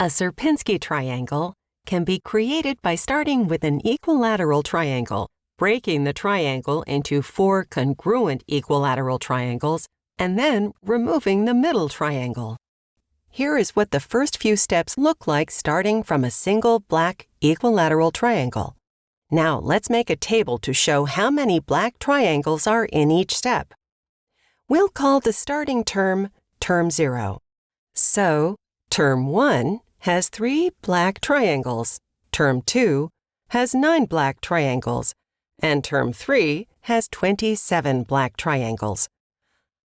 A Sierpinski triangle can be created by starting with an equilateral triangle, breaking the triangle into 4 congruent equilateral triangles, and then removing the middle triangle. Here is what the first few steps look like starting from a single black equilateral triangle. Now let's make a table to show how many black triangles are in each step. We'll call the starting term term 0. So, term 1 has 3 black triangles, term 2 has 9 black triangles, and term 3 has 27 black triangles.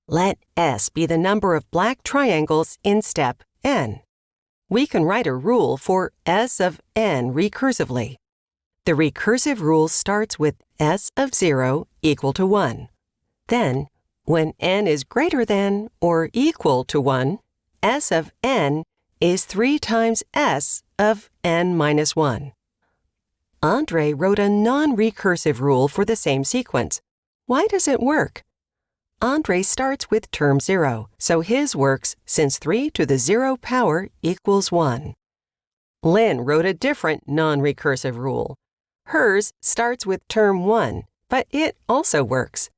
Let S be the number of black triangles in step n. We can write a rule for S of n recursively. The recursive rule starts with S of 0 equal to 1. Then, when n is greater than or equal to 1, S of n is 3 times S of n minus 1. Andre wrote a non-recursive rule for the same sequence. Why does it work? Andre starts with term 0, so his works since 3 to the 0 power equals 1. Lynn wrote a different non-recursive rule. Hers starts with term 1, but it also works.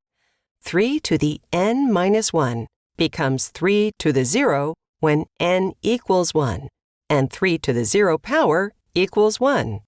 3 to the n minus 1 becomes 3 to the 0 when n equals 1, and 3 to the 0 power equals 1.